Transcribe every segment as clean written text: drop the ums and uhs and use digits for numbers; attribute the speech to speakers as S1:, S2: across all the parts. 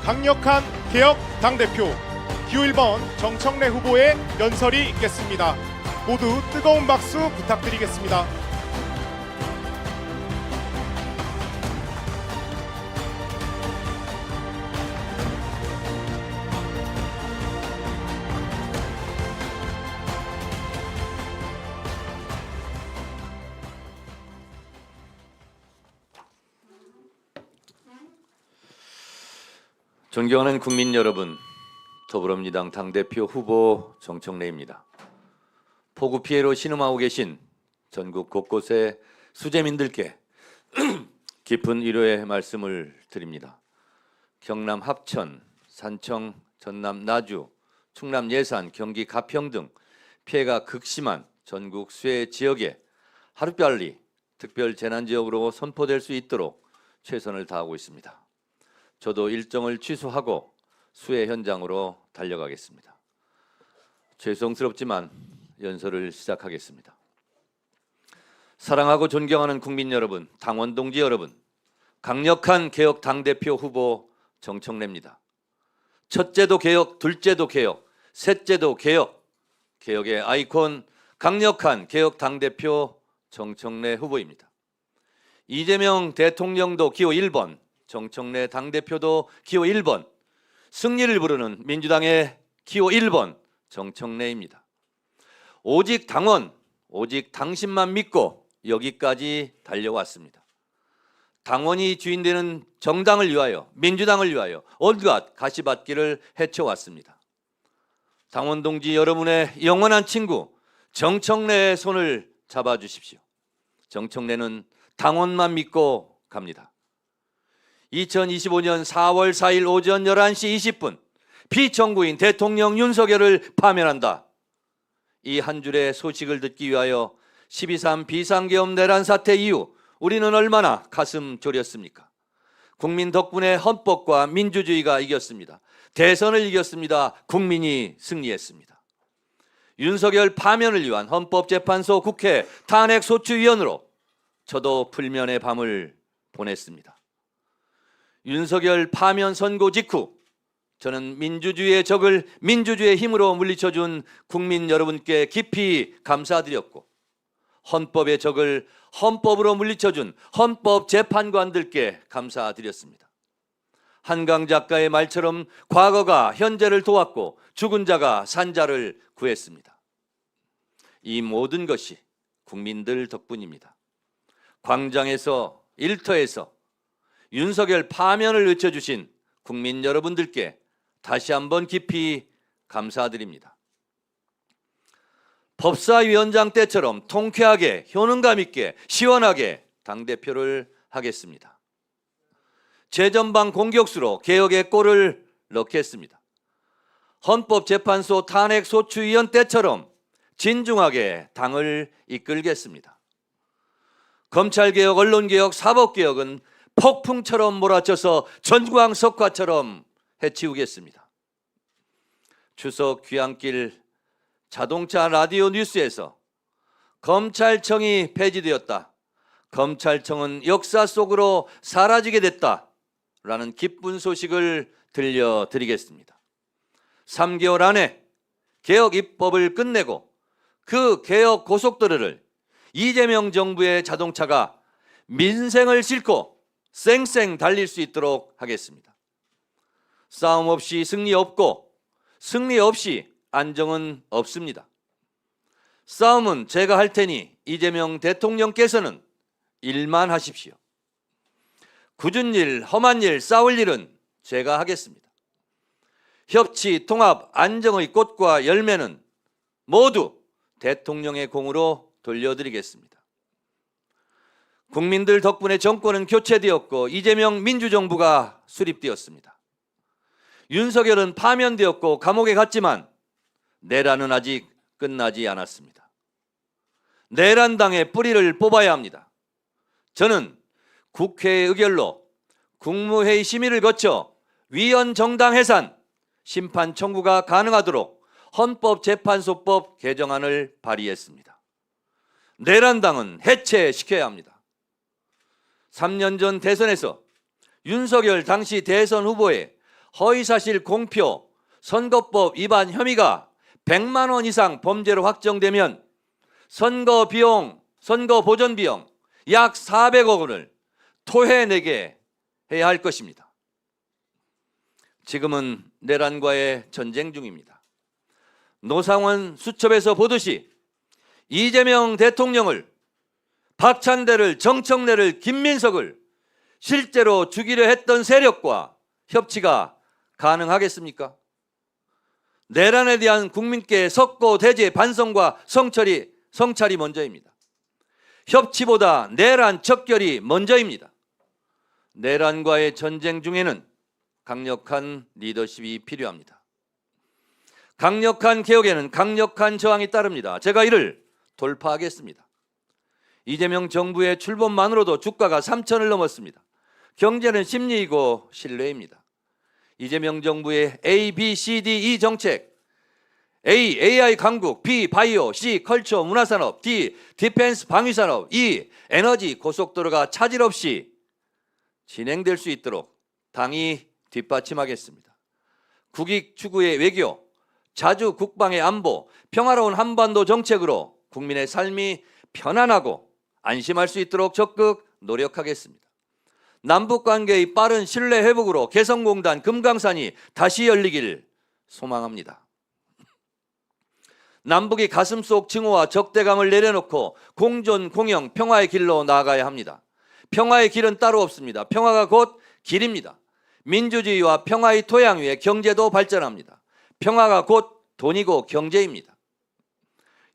S1: 강력한 개혁 당대표 기호 1번 정청래 후보의 연설이 있겠습니다. 모두 뜨거운 박수 부탁드리겠습니다.
S2: 존경하는 국민 여러분, 더불어민주당 당대표 후보 정청래입니다. 폭우 피해로 신음하고 계신 전국 곳곳의 수재민들께 깊은 위로의 말씀을 드립니다. 경남 합천, 산청, 전남 나주, 충남 예산, 경기 가평 등 피해가 극심한 전국 수해 지역에 하루빨리 특별 재난지역으로 선포될 수 있도록 최선을 다하고 있습니다. 저도 일정을 취소하고 수해 현장으로 달려가겠습니다. 죄송스럽지만 연설을 시작하겠습니다. 사랑하고 존경하는 국민 여러분, 당원 동지 여러분, 강력한 개혁 당대표 후보 정청래입니다. 첫째도 개혁, 둘째도 개혁, 셋째도 개혁, 개혁의 아이콘 강력한 개혁 당대표 정청래 후보입니다. 이재명 대통령도 기호 1번, 정청래 당대표도 기호 1번, 승리를 부르는 민주당의 기호 1번 정청래입니다. 오직 당원, 오직 당신만 믿고 여기까지 달려왔습니다. 당원이 주인되는 정당을 위하여, 민주당을 위하여 온갖 가시밭길을 헤쳐왔습니다. 당원 동지 여러분의 영원한 친구 정청래의 손을 잡아주십시오. 정청래는 당원만 믿고 갑니다. 2025년 4월 4일 오전 11시 20분 피청구인 대통령 윤석열을 파면한다. 이 한 줄의 소식을 듣기 위하여 12.3 비상계엄 내란 사태 이후 우리는 얼마나 가슴 졸였습니까? 국민 덕분에 헌법과 민주주의가 이겼습니다. 대선을 이겼습니다. 국민이 승리했습니다. 윤석열 파면을 위한 헌법재판소 국회 탄핵소추위원으로 저도 불면의 밤을 보냈습니다. 윤석열 파면 선고 직후 저는 민주주의의 적을 민주주의의 힘으로 물리쳐준 국민 여러분께 깊이 감사드렸고, 헌법의 적을 헌법으로 물리쳐준 헌법재판관들께 감사드렸습니다. 한강 작가의 말처럼 과거가 현재를 도왔고 죽은 자가 산 자를 구했습니다. 이 모든 것이 국민들 덕분입니다. 광장에서, 일터에서 윤석열 파면을 외쳐주신 국민 여러분들께 다시 한번 깊이 감사드립니다. 법사위원장 때처럼 통쾌하게, 효능감 있게, 시원하게 당대표를 하겠습니다. 최전방 공격수로 개혁의 골을 넣겠습니다. 헌법재판소 탄핵소추위원 때처럼 진중하게 당을 이끌겠습니다. 검찰개혁, 언론개혁, 사법개혁은 폭풍처럼 몰아쳐서 전광석화처럼 해치우겠습니다. 추석 귀향길 자동차 라디오 뉴스에서 검찰청이 폐지되었다, 검찰청은 역사 속으로 사라지게 됐다 라는 기쁜 소식을 들려드리겠습니다. 3개월 안에 개혁 입법을 끝내고 그 개혁 고속도로를 이재명 정부의 자동차가 민생을 싣고 쌩쌩 달릴 수 있도록 하겠습니다. 싸움 없이 승리 없고 승리 없이 안정은 없습니다. 싸움은 제가 할 테니 이재명 대통령께서는 일만 하십시오. 굳은 일, 험한 일, 싸울 일은 제가 하겠습니다. 협치, 통합, 안정의 꽃과 열매는 모두 대통령의 공으로 돌려드리겠습니다. 국민들 덕분에 정권은 교체되었고 이재명 민주정부가 수립되었습니다. 윤석열은 파면되었고 감옥에 갔지만 내란은 아직 끝나지 않았습니다. 내란당의 뿌리를 뽑아야 합니다. 저는 국회의 의결로 국무회의 심의를 거쳐 위헌 정당 해산, 심판 청구가 가능하도록 헌법재판소법 개정안을 발의했습니다. 내란당은 해체시켜야 합니다. 3년 전 대선에서 윤석열 당시 대선 후보의 허위사실 공표, 선거법 위반 혐의가 100만 원 이상 범죄로 확정되면 선거 비용, 선거 보전 비용 약 400억 원을 토해내게 해야 할 것입니다. 지금은 내란과의 전쟁 중입니다. 노상원 수첩에서 보듯이 이재명 대통령을, 박찬대를, 정청래를, 김민석을 실제로 죽이려 했던 세력과 협치가 가능하겠습니까? 내란에 대한 국민께 석고 대제 반성과 성찰이 먼저입니다. 협치보다 내란 척결이 먼저입니다. 내란과의 전쟁 중에는 강력한 리더십이 필요합니다. 강력한 개혁에는 강력한 저항이 따릅니다. 제가 이를 돌파하겠습니다. 이재명 정부의 출범만으로도 주가가 3천을 넘었습니다. 경제는 심리이고 신뢰입니다. 이재명 정부의 A, B, C, D, E 정책, A, AI 강국, B, 바이오, C, 컬처, 문화산업, D, 디펜스, 방위산업, E, 에너지, 고속도로가 차질 없이 진행될 수 있도록 당이 뒷받침하겠습니다. 국익 추구의 외교, 자주 국방의 안보, 평화로운 한반도 정책으로 국민의 삶이 편안하고 안심할 수 있도록 적극 노력하겠습니다. 남북관계의 빠른 신뢰 회복으로 개성공단 금강산이 다시 열리길 소망합니다. 남북이 가슴속 증오와 적대감을 내려놓고 공존, 공영, 평화의 길로 나아가야 합니다. 평화의 길은 따로 없습니다. 평화가 곧 길입니다. 민주주의와 평화의 토양 위에 경제도 발전합니다. 평화가 곧 돈이고 경제입니다.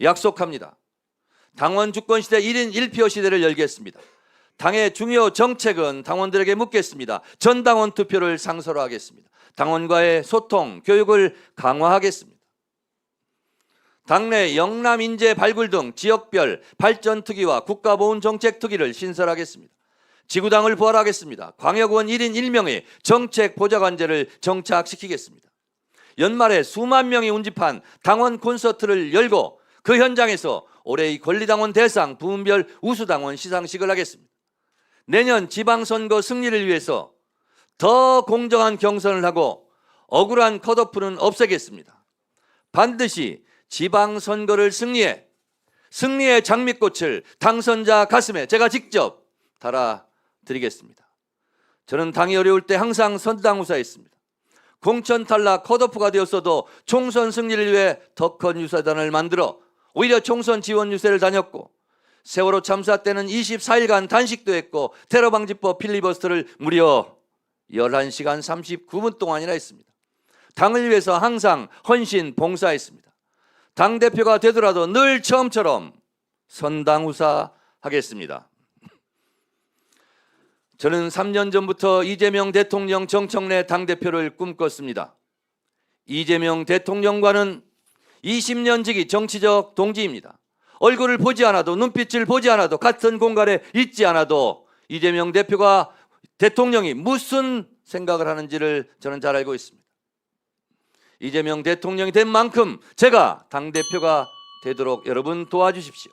S2: 약속합니다. 당원 주권 시대 1인 1표 시대를 열겠습니다. 당의 중요 정책은 당원들에게 묻겠습니다. 전당원 투표를 상소로 하겠습니다. 당원과의 소통, 교육을 강화하겠습니다. 당내 영남 인재 발굴 등 지역별 발전 특위와 국가보훈 정책 특위를 신설하겠습니다. 지구당을 부활하겠습니다. 광역원 1인 1명의 정책 보좌관제를 정착시키겠습니다. 연말에 수만 명이 운집한 당원 콘서트를 열고 그 현장에서 올해의 권리당원 대상 부문별 우수당원 시상식을 하겠습니다. 내년 지방선거 승리를 위해서 더 공정한 경선을 하고 억울한 컷오프는 없애겠습니다. 반드시 지방선거를 승리의 장미꽃을 당선자 가슴에 제가 직접 달아드리겠습니다. 저는 당이 어려울 때 항상 선당우사했습니다. 공천 탈락 컷오프가 되었어도 총선 승리를 위해 더 큰 유사단을 만들어 오히려 총선 지원 유세를 다녔고, 세월호 참사 때는 24일간 단식도 했고 테러방지법 필리버스터를 무려 11시간 39분 동안이나 했습니다. 당을 위해서 항상 헌신 봉사했습니다. 당대표가 되더라도 늘 처음처럼 선당우사 하겠습니다. 저는 3년 전부터 이재명 대통령, 정청래 당대표를 꿈꿨습니다. 이재명 대통령과는 20년 지기 정치적 동지입니다. 얼굴을 보지 않아도, 눈빛을 보지 않아도, 같은 공간에 있지 않아도 이재명 대통령이 무슨 생각을 하는지를 저는 잘 알고 있습니다. 이재명 대통령이 된 만큼 제가 당대표가 되도록 여러분 도와주십시오.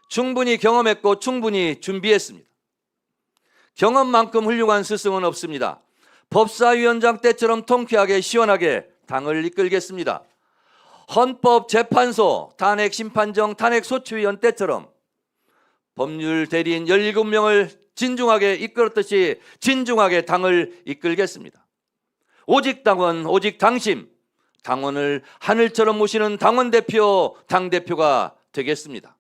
S2: 충분히 경험했고 충분히 준비했습니다. 경험만큼 훌륭한 스승은 없습니다. 법사위원장 때처럼 통쾌하게 시원하게 당을 이끌겠습니다. 헌법재판소 탄핵심판정 탄핵소추위원 때처럼 법률 대리인 17명을 진중하게 이끌었듯이 진중하게 당을 이끌겠습니다. 오직 당원, 오직 당심, 당원을 하늘처럼 모시는 당원대표, 당대표가 되겠습니다.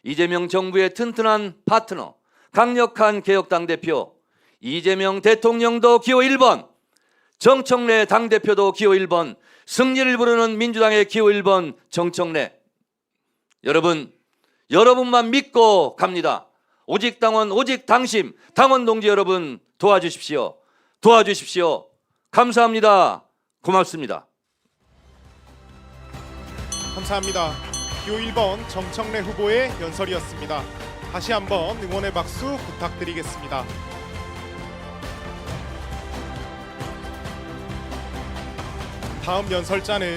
S2: 이재명 정부의 튼튼한 파트너, 강력한 개혁당대표, 이재명 대통령도 기호 1번, 정청래 당대표도 기호 1번, 승리를 부르는 민주당의 기호 1번 정청래. 여러분만 믿고 갑니다. 오직 당원, 오직 당심, 당원 동지 여러분 도와주십시오. 감사합니다. 고맙습니다.
S1: 감사합니다. 기호 1번 정청래 후보의 연설이었습니다. 다시 한번 응원의 박수 부탁드리겠습니다. 다음 연설자는